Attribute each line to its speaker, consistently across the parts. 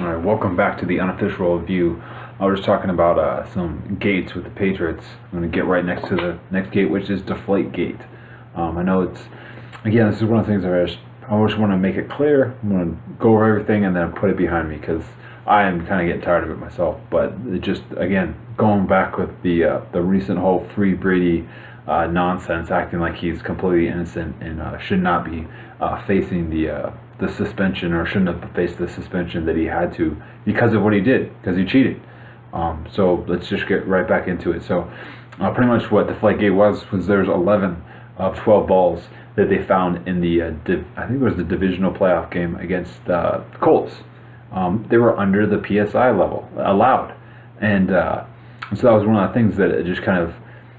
Speaker 1: All right, welcome back to the unofficial review. I was talking about some gates with the Patriots. I'm going to get right next to the next gate, which is Deflategate. I know again, this is one of the things I just want to make it clear. I'm going to go over everything and then put it behind me because I am kind of getting tired of it myself. But it just, again, going back with the recent whole free Brady nonsense, acting like he's completely innocent and should not be facing the suspension, or shouldn't have faced the suspension that he had to because of what he did, because he cheated. So let's just get right back into it. So pretty much what Deflategate was there's 11 of 12 balls that they found in the I think it was the divisional playoff game against the Colts. They were under the PSI level allowed, and so that was one of the things that it just kind of,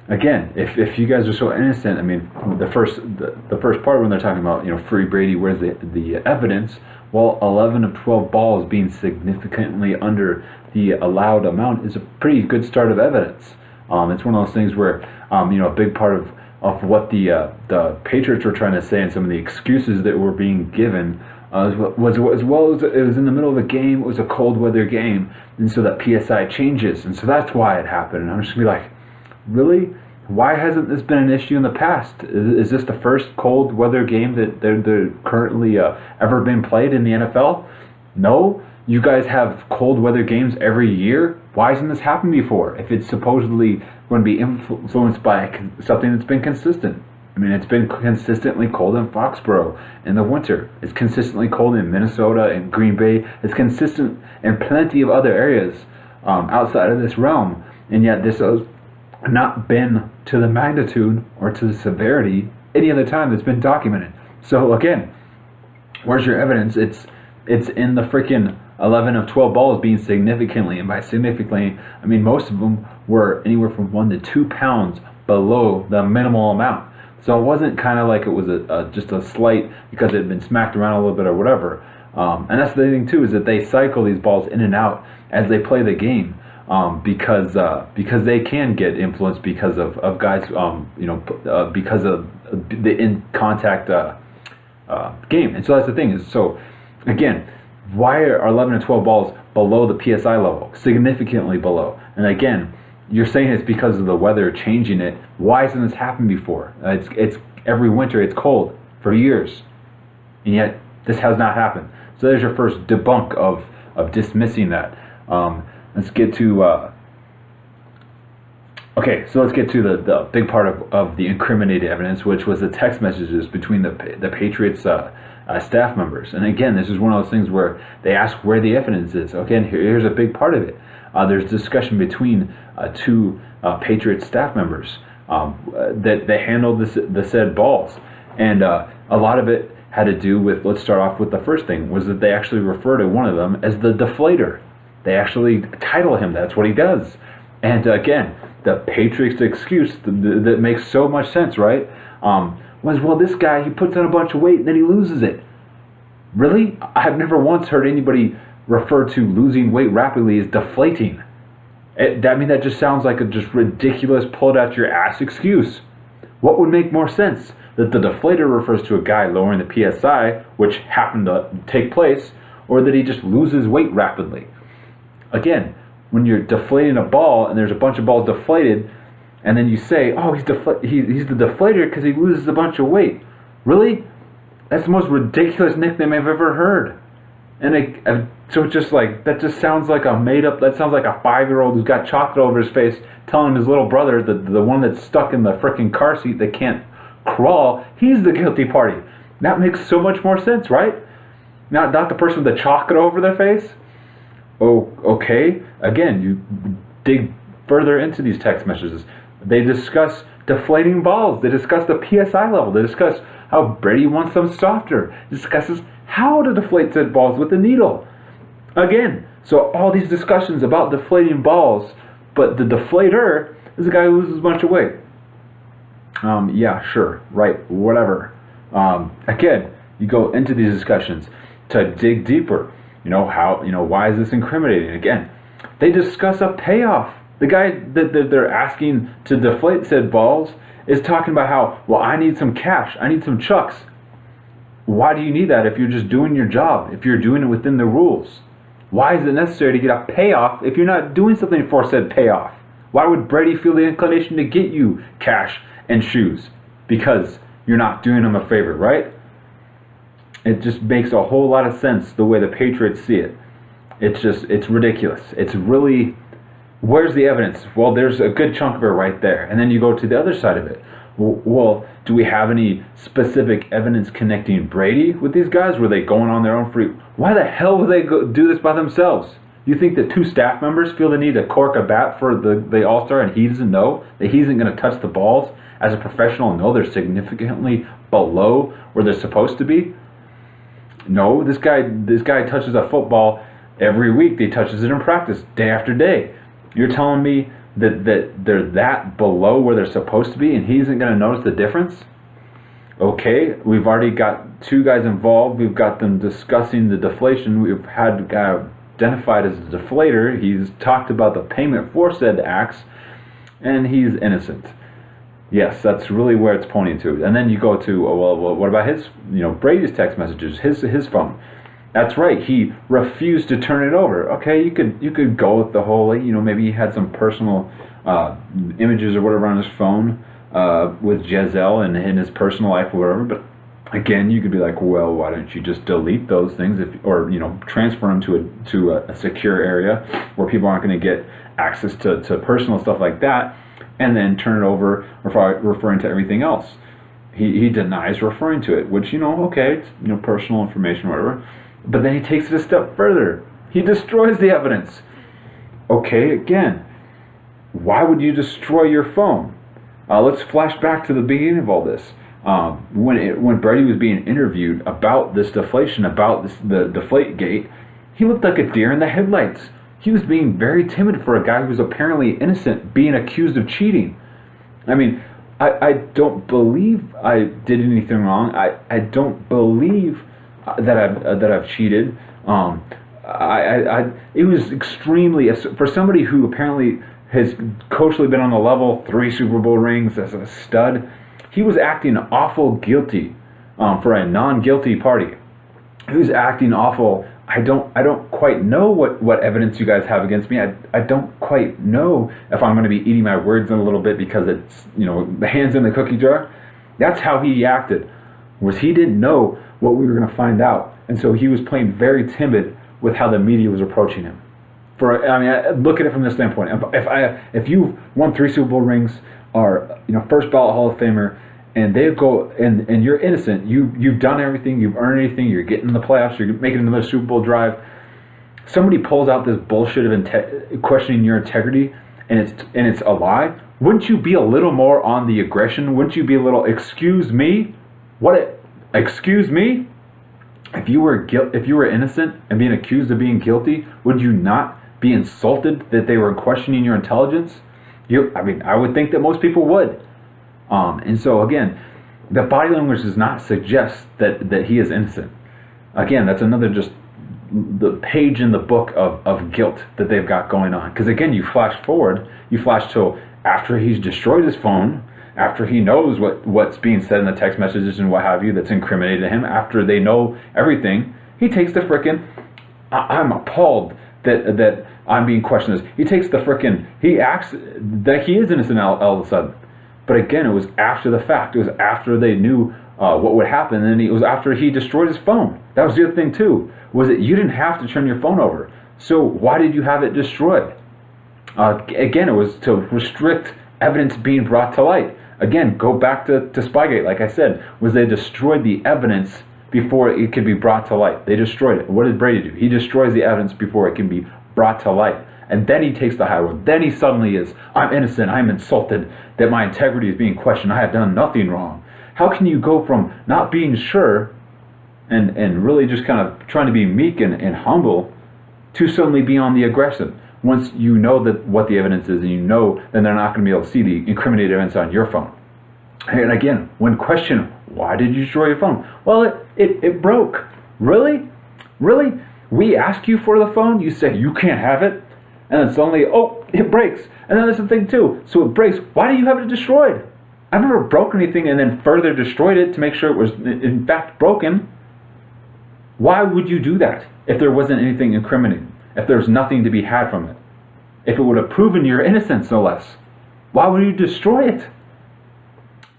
Speaker 1: again, if you guys are so innocent, I mean, the first part when they're talking about, free Brady, where's the evidence? Well, 11 of 12 balls being significantly under the allowed amount is a pretty good start of evidence. It's one of those things where, a big part of what the Patriots were trying to say and some of the excuses that were being given was as well as it was in the middle of a game. It was a cold weather game, and so that PSI changes, and so that's why it happened. And I'm just gonna be like, really? Why hasn't this been an issue in the past? Is this the first cold weather game that they're currently ever been played in the NFL? No? You guys have cold weather games every year? Why hasn't this happened before? If it's supposedly going to be influenced by something that's been consistent. I mean, it's been consistently cold in Foxborough in the winter. It's consistently cold in Minnesota and Green Bay. It's consistent in plenty of other areas outside of this realm. And yet this has not been to the magnitude or to the severity any other time that's been documented. So again, where's your evidence? It's in the freaking 11 of 12 balls being significantly, and by significantly, I mean most of them were anywhere from 1 to 2 pounds below the minimal amount. So it wasn't kind of like it was just a slight because it had been smacked around a little bit or whatever. And that's the thing too, is that they cycle these balls in and out as they play the game. Because they can get influenced because of guys, because of the in contact game. And so that's the thing is, so again, why are 11 and 12 balls below the PSI level, significantly below? And again, you're saying it's because of the weather changing it. Why hasn't this happened before? It's every winter it's cold for years, and yet this has not happened. So there's your first debunk of dismissing that. Let's get to let's get to the big part of the incriminated evidence, which was the text messages between the Patriots staff members. And again, this is one of those things where they ask where the evidence is. Okay, and here's a big part of it. There's discussion between two Patriots staff members that they handled the said balls, and a lot of it had to do with, let's start off with the first thing, was that they actually refer to one of them as the deflator. They actually title him, that's what he does. And again, the Patriots excuse that makes so much sense, right? Was, well, this guy, he puts on a bunch of weight and then he loses it. Really? I've never once heard anybody refer to losing weight rapidly as deflating. That just sounds like a just ridiculous, pulled out your ass excuse. What would make more sense? That the deflator refers to a guy lowering the PSI, which happened to take place, or that he just loses weight rapidly? Again, when you're deflating a ball and there's a bunch of balls deflated, and then you say, oh, he's the deflator because he loses a bunch of weight. Really? That's the most ridiculous nickname I've ever heard. And so it's just like, that just sounds like a made up, that sounds like a 5-year-old who's got chocolate over his face telling his little brother, the one that's stuck in the freaking car seat that can't crawl, he's the guilty party. That makes so much more sense, right? Not the person with the chocolate over their face. Oh, okay. Again, you dig further into these text messages. They discuss deflating balls. They discuss the PSI level. They discuss how Brady wants them softer. Discusses how to deflate said balls with a needle. Again, so all these discussions about deflating balls, but the deflator is a guy who loses a bunch of weight. Yeah, sure, right, whatever. Again, you go into these discussions to dig deeper. Why is this incriminating? Again, they discuss a payoff. The guy that they're asking to deflate said balls is talking about how, well, I need some cash. I need some chucks. Why do you need that if you're just doing your job, if you're doing it within the rules? Why is it necessary to get a payoff if you're not doing something for said payoff? Why would Brady feel the inclination to get you cash and shoes? Because you're not doing him a favor, right? It just makes a whole lot of sense the way the Patriots see it. It's ridiculous. It's really, where's the evidence? Well, there's a good chunk of it right there. And then you go to the other side of it. Well, do we have any specific evidence connecting Brady with these guys? Were they going on their own free? Why the hell would they do this by themselves? You think that 2 staff members feel the need to cork a bat for the All-Star and he doesn't know that he isn't going to touch the balls as a professional? No, they're significantly below where they're supposed to be. No, this guy touches a football every week. He touches it in practice day after day. You're telling me that they're that below where they're supposed to be and he isn't going to notice the difference? Okay, we've already got 2 guys involved. We've got them discussing the deflation. We've had a guy identified as a deflator. He's talked about the payment for said acts, and he's innocent. Yes, that's really where it's pointing to. And then you go to, well, what about his, Brady's text messages, his phone? That's right. He refused to turn it over. Okay, you could go with the whole, maybe he had some personal images or whatever on his phone with Giselle and in his personal life or whatever. But again, you could be like, well, why don't you just delete those things or transfer them to a secure area where people aren't going to get access to personal stuff like that, and then turn it over, referring to everything else. He denies referring to it, which okay, it's personal information or whatever. But then he takes it a step further. He destroys the evidence. Okay, again, why would you destroy your phone? Let's flash back to the beginning of all this. When Brady was being interviewed about this deflation, about the Deflategate, he looked like a deer in the headlights. He was being very timid for a guy who was apparently innocent, being accused of cheating. I mean, I don't believe I did anything wrong. I don't believe that I've cheated. It was extremely, for somebody who apparently has coachly been on the level, 3 Super Bowl rings as a stud. He was acting awful guilty for a non-guilty party. He was acting awful. I don't quite know what evidence you guys have against me. I don't quite know if I'm going to be eating my words in a little bit because it's, the hands in the cookie jar. That's how he acted, was he didn't know what we were going to find out. And so he was playing very timid with how the media was approaching him. Look at it from this standpoint. If you've won 3 Super Bowl rings, are first ballot Hall of Famer, and they go and you're innocent, you've done everything, you've earned anything, you're getting in the playoffs, you're making another Super Bowl drive. Somebody pulls out this bullshit of questioning your integrity, and it's a lie. Wouldn't you be a little more on the aggression? Wouldn't you be a little, excuse me? Excuse me? If you were innocent and being accused of being guilty, would you not be insulted that they were questioning your intelligence? I would think that most people would. And so again, the body language does not suggest that he is innocent. Again, that's another just the page in the book of guilt that they've got going on. Because again, you flash till after he's destroyed his phone, after he knows what's being said in the text messages and what have you that's incriminated to him, after they know everything, he takes the frickin', I'm appalled that I'm being questioned. He takes he acts that he is innocent all of a sudden. But again, it was after the fact. It was after they knew what would happen, and it was after he destroyed his phone. That was the other thing too, was that you didn't have to turn your phone over. So why did you have it destroyed? Again, it was to restrict evidence being brought to light. Again, go back to Spygate, like I said, was they destroyed the evidence before it could be brought to light. They destroyed it. What did Brady do? He destroys the evidence before it can be brought to light. And then he takes the high road. Then he suddenly is, I'm innocent, I'm insulted, that my integrity is being questioned, I have done nothing wrong. How can you go from not being sure and really just kind of trying to be meek and humble to suddenly be on the aggressive once you know that what the evidence is and you know that they're not going to be able to see the incriminated evidence on your phone? And again, when questioned, why did you destroy your phone? Well, it broke. Really? Really? We ask you for the phone, you say you can't have it, and then suddenly, oh, it breaks. And then there's the thing too. So it breaks. Why do you have it destroyed? I've never broken anything and then further destroyed it to make sure it was in fact broken. Why would you do that if there wasn't anything incriminating? if there's nothing to be had from it? If it would have proven your innocence, no less, why would you destroy it?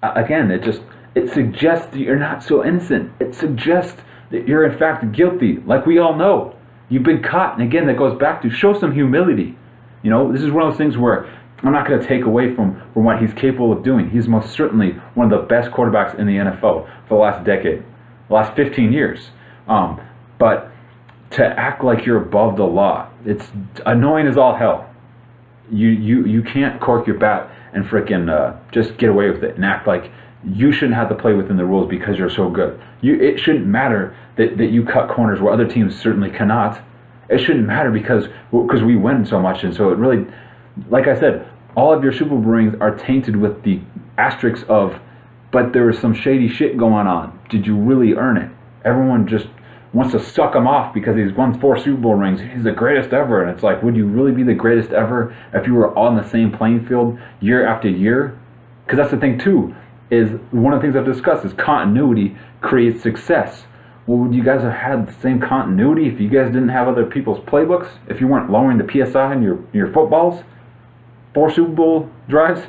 Speaker 1: Again, it suggests that you're not so innocent. It suggests that you're in fact guilty, like we all know. You've been caught, and again, that goes back to show some humility. This is one of those things where I'm not going to take away from what he's capable of doing. He's most certainly one of the best quarterbacks in the NFL for the last decade, the last 15 years. But to act like you're above the law, it's annoying as all hell. You can't cork your bat and frickin' just get away with it and act like you shouldn't have to play within the rules because you're so good. It shouldn't matter that you cut corners where other teams certainly cannot. It shouldn't matter because we win so much. And so it really, like I said, all of your Super Bowl rings are tainted with the asterisks of, but there was some shady shit going on. Did you really earn it? Everyone just wants to suck him off because he's won 4 Super Bowl rings. He's the greatest ever. And it's like, would you really be the greatest ever if you were on the same playing field year after year? Because that's the thing too, is one of the things I've discussed is continuity creates success. Well, would you guys have had the same continuity if you guys didn't have other people's playbooks? If you weren't lowering the PSI in your footballs? 4 Super Bowl drives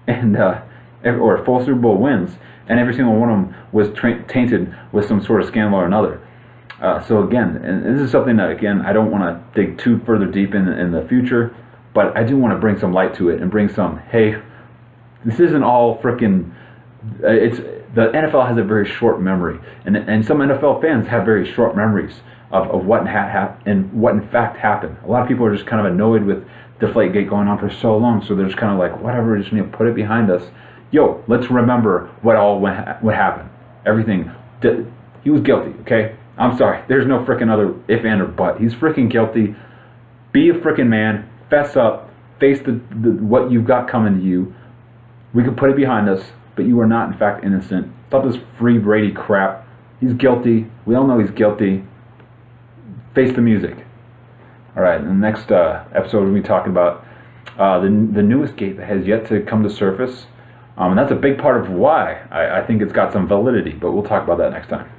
Speaker 1: and or 4 Super Bowl wins, and every single one of them was tainted with some sort of scandal or another. So again, and this is something that, again, I don't want to dig too further deep in the future, but I do want to bring some light to it and bring some, hey, this isn't all frickin', the NFL has a very short memory, and some NFL fans have very short memories of what happened and what in fact happened. A lot of people are just kind of annoyed with Deflategate going on for so long, so they're just kind of like, whatever, just need to put it behind us. Yo, let's remember what happened. Everything. He was guilty, okay? I'm sorry. There's no frickin' other if, and, or but. He's frickin' guilty. Be a frickin' man. Fess up. Face the what you've got coming to you. We could put it behind us, but you are not, in fact, innocent. Stop this free Brady crap. He's guilty. We all know he's guilty. Face the music. All right, in the next episode, we'll be talking about the newest gate that has yet to come to surface. And that's a big part of why I think it's got some validity, but we'll talk about that next time.